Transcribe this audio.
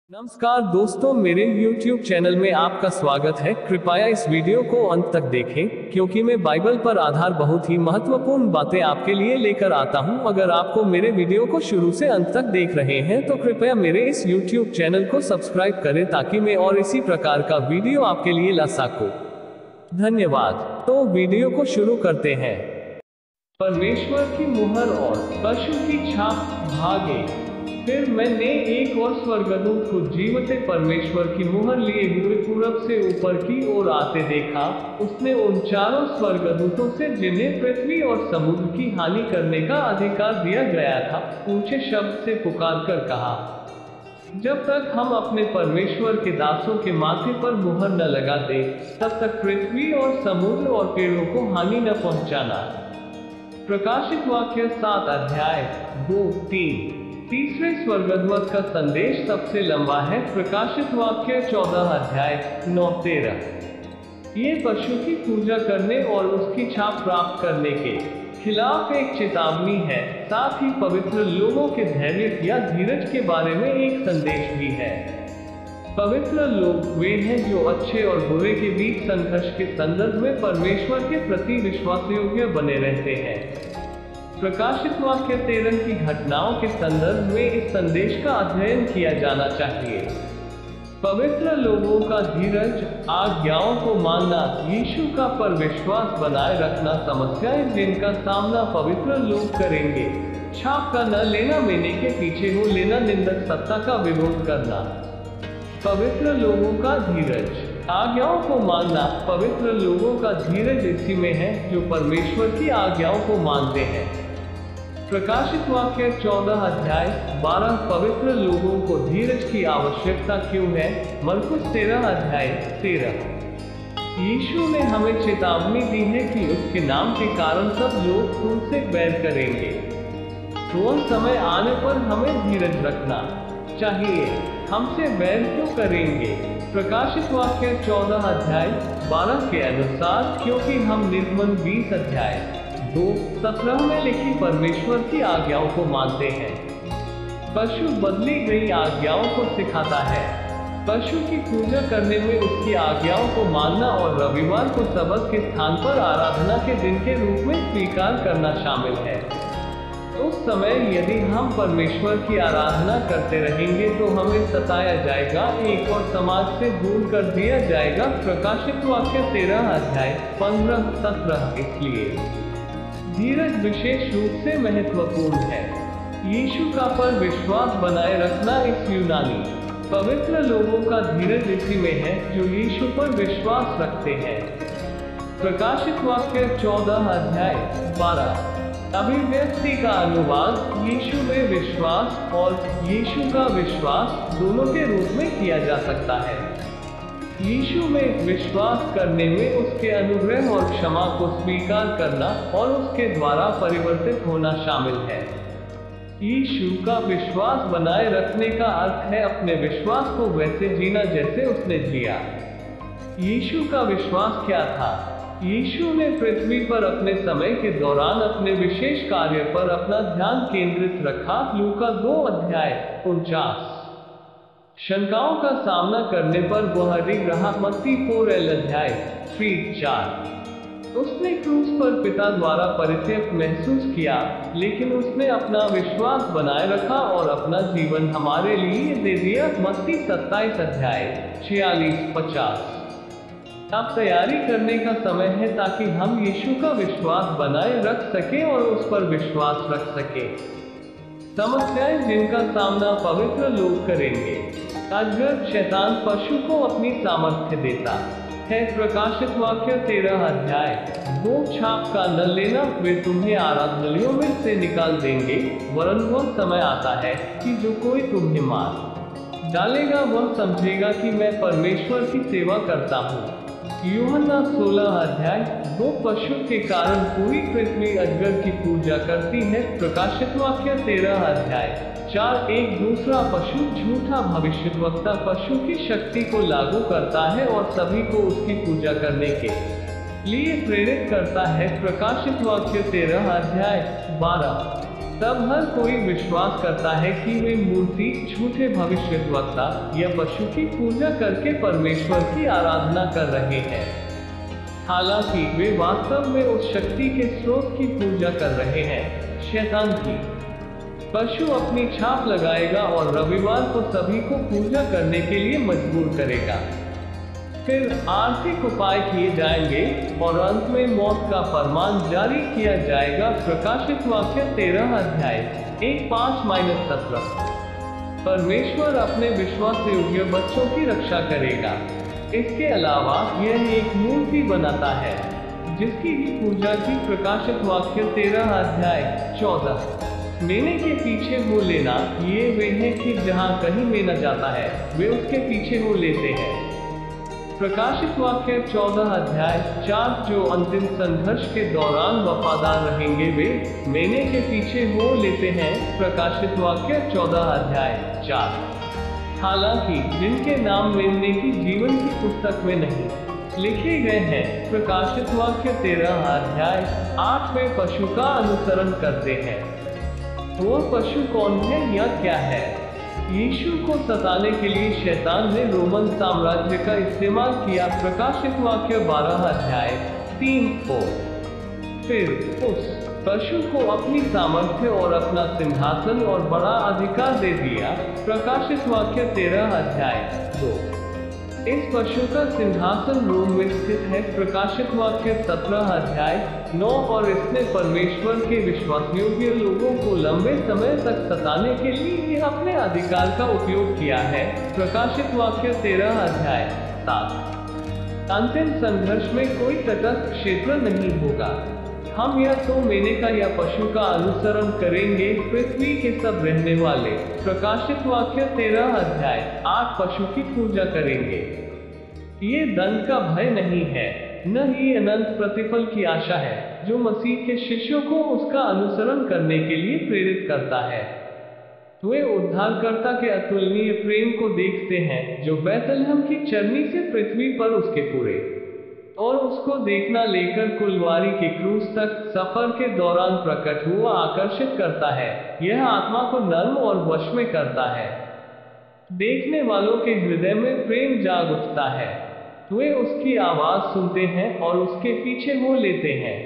नमस्कार दोस्तों, मेरे YouTube चैनल में आपका स्वागत है। कृपया इस वीडियो को अंत तक देखें, क्योंकि मैं बाइबल पर आधार बहुत ही महत्वपूर्ण बातें आपके लिए लेकर आता हूं। अगर आपको मेरे वीडियो को शुरू से अंत तक देख रहे हैं तो कृपया मेरे इस YouTube चैनल को सब्सक्राइब करें, ताकि मैं और इसी प्रकार का वीडियो आपके लिए ला सकूं। धन्यवाद। तो वीडियो को शुरू करते हैं। परमेश्वर की मुहर और पशु की छाप, भाग 1। फिर मैंने एक और स्वर्गदूत को जीवते परमेश्वर की मुहर लिए हुए पूरब से ऊपर की ओर आते देखा। उसने उन चारों स्वर्गदूतों से, जिन्हें पृथ्वी और समुद्र की हानि करने का अधिकार दिया गया था, ऊंचे शब्द से पुकार कर कहा, जब तक हम अपने परमेश्वर के दासों के माथे पर मुहर न लगा दे, तब तक पृथ्वी और समुद्र और पेड़ों को हानि न पहुंचाना। प्रकाशित वाक्य 7 अध्याय 2-3। तीसरे स्वर्गदूत का संदेश सबसे लंबा है। प्रकाशित वाक्य 14 अध्याय 9-13। ये पशु की पूजा करने और उसकी छाप प्राप्त करने के खिलाफ एक चेतावनी है, साथ ही पवित्र लोगों के धैर्य या धीरज के बारे में एक संदेश भी है। पवित्र लोग वे हैं जो अच्छे और बुरे के बीच संघर्ष के संदर्भ में परमेश्वर के प्रति विश्वासयोग्य बने रहते हैं। प्रकाशित वाक्य 13 की घटनाओं के संदर्भ में इस संदेश का अध्ययन किया जाना चाहिए। पवित्र लोगों का धीरज, आज्ञाओं को मानना, यीशु का पर विश्वास बनाए रखना, समस्याएं जिनका सामना पवित्र लोग करेंगे, छाप का न लेना, मेने के पीछे हो लेना, निंदक सत्ता का विरोध करना। पवित्र लोगों का धीरज, आज्ञाओं को मानना। पवित्र लोगों का धीरज इसी में है जो परमेश्वर की आज्ञाओं को मानते हैं। प्रकाशित वाक्य 14 अध्याय 12। पवित्र लोगों को धीरज की आवश्यकता क्यों है? मरकुस 13 अध्याय 13। यीशु ने हमें चेतावनी दी है कि उसके नाम के कारण सब लोग उनसे बैर करेंगे। तो समय आने पर हमें धीरज रखना चाहिए। हमसे बैर क्यों करेंगे? प्रकाशित वाक्य 14 अध्याय 12 के अनुसार, क्योंकि हम निर्गमन 20 अध्याय 2-17 में लिखी परमेश्वर की आज्ञाओं को मानते हैं। पशु बदली गई आज्ञाओं को सिखाता है। पशु की पूजा करने में उसकी आज्ञाओं को मानना और रविवार को सबत के स्थान पर आराधना के दिन के रूप में स्वीकार करना शामिल है। उस समय यदि हम परमेश्वर की आराधना करते रहेंगे तो हमें सताया जाएगा, एक और समाज से दूर कर दिया जाएगा। प्रकाशित वाक्य 13 अध्याय 15-17। इसलिए धीरज विशेष रूप से महत्वपूर्ण है। यीशु का पर विश्वास बनाए रखना इस यूनानी पवित्र लोगों का धीरज इसी में है जो यीशु पर विश्वास रखते हैं। प्रकाशित वाक्य 14 अध्याय 12। अभिव्यक्ति का अनुवाद यीशु में विश्वास और यीशु का विश्वास दोनों के रूप में किया जा सकता है। यीशु में विश्वास करने में उसके अनुग्रह और क्षमा को स्वीकार करना और उसके द्वारा परिवर्तित होना शामिल है। यीशु का विश्वास बनाए रखने का अर्थ है अपने विश्वास को वैसे जीना जैसे उसने जिया। यीशु का विश्वास क्या था? यीशु ने पृथ्वी पर अपने समय के दौरान अपने विशेष कार्य पर अपना ध्यान केंद्रित रखा। लूका 2 अध्याय 49। शंकाओं का सामना करने पर वह अडिग रहा। मत्ती 4 अध्याय 3-4। उसने क्रूस पर पिता द्वारा परित्यक्त महसूस किया, लेकिन उसने अपना विश्वास बनाए रखा और अपना जीवन हमारे लिए दे दिया। मत्ती 27 अध्याय 46-50। अब तैयारी करने का समय है ताकि हम यीशु का विश्वास बनाए रख सकें और उस पर विश्वास रख सकें। समस्याएं जिनका सामना पवित्र लोग करेंगे। अजगर, शैतान पशु को अपनी सामर्थ्य देता है। प्रकाशित वाक्य 13 अध्याय 2। छाप का न लेना, वे तुम्हें आराधनालयों में से निकाल देंगे, वरन वह समय आता है कि जो कोई तुम्हें मार डालेगा वह समझेगा कि मैं परमेश्वर की सेवा करता हूँ। यूहन्ना 16 अध्याय 2। पशु के कारण पूरी पृथ्वी अजगर की पूजा करती है। प्रकाशित वाक्य 13 अध्याय 4। एक दूसरा पशु, झूठा भविष्यद्वक्ता, पशु की शक्ति को लागू करता है और सभी को उसकी पूजा करने के लिए प्रेरित करता है। प्रकाशित वाक्य 13 अध्याय 12। तब हर कोई विश्वास करता है कि वे मूर्ति, झूठे भविष्यद्वक्ता या पशु की पूजा करके परमेश्वर की आराधना कर रहे हैं। हालांकि वे वास्तव में उस शक्ति के स्रोत की पूजा कर रहे हैं, शैतान की। पशु अपनी छाप लगाएगा और रविवार को सभी को पूजा करने के लिए मजबूर करेगा। फिर आर्थिक उपाय किए जाएंगे और अंत में मौत का फरमान जारी किया जाएगा। प्रकाशित वाक्य 13 अध्याय 1:5-17। परमेश्वर अपने विश्वास योग्य बच्चों की रक्षा करेगा। इसके अलावा यह एक मूर्ति बनाता है जिसकी पूजा की। प्रकाशित वाक्य 13 अध्याय 14। मेने के पीछे हो लेना, ये वे हैं कि जहाँ कहीं मेना जाता है वे उसके पीछे हो लेते हैं। प्रकाशित वाक्य 14 अध्याय 4। जो अंतिम संघर्ष के दौरान वफादार रहेंगे वे मेने के पीछे हो लेते हैं। प्रकाशित वाक्य 14 अध्याय 4। हालांकि जिनके नाम मेमने की जीवन की पुस्तक में नहीं लिखे गए हैं। प्रकाशित वाक्य 13 अध्याय 8 में पशु का अनुसरण करते हैं। वो पशु कौन है या क्या है? यीशु को सताने के लिए शैतान ने रोमन साम्राज्य का इस्तेमाल किया। प्रकाशित वाक्य 12 अध्याय 3 को। फिर उस पशु को अपनी सामर्थ्य और अपना सिंहासन और बड़ा अधिकार दे दिया। प्रकाशित वाक्य 13 अध्याय 2। इस पशु का सिंहासन रोम में स्थित है। प्रकाशित वाक्य 17 अध्याय 9। और इसने परमेश्वर के विश्वासयोग्य लोगों को लंबे समय तक सताने के लिए अपने अधिकार का उपयोग किया है। प्रकाशित वाक्य 13 अध्याय 7। अंतिम संघर्ष में कोई तटस्थ क्षेत्र नहीं होगा। हम या तो मेने का या पशु का अनुसरण करेंगे, पृथ्वी के सब रहने वाले। प्रकाशित वाक्य 13 अध्याय 8। पशु की पूजा करेंगे। ये दंड का भय नहीं है, न ही अनंत प्रतिफल की आशा है, जो मसीह के शिष्यों को उसका अनुसरण करने के लिए प्रेरित करता है। वे उद्धारकर्ता के अतुलनीय प्रेम को देखते हैं, जो बैतलहम की चरनी से पृथ्वी पर उसके पूरे और उसको देखना लेकर कुलवारी के क्रूस तक सफर के दौरान प्रकट हुआ आकर्षित करता है। यह आत्मा को नर्म और वश में करता है। देखने वालों के हृदय में प्रेम जाग उठता है। वे उसकी आवाज सुनते हैं और उसके पीछे हो लेते हैं।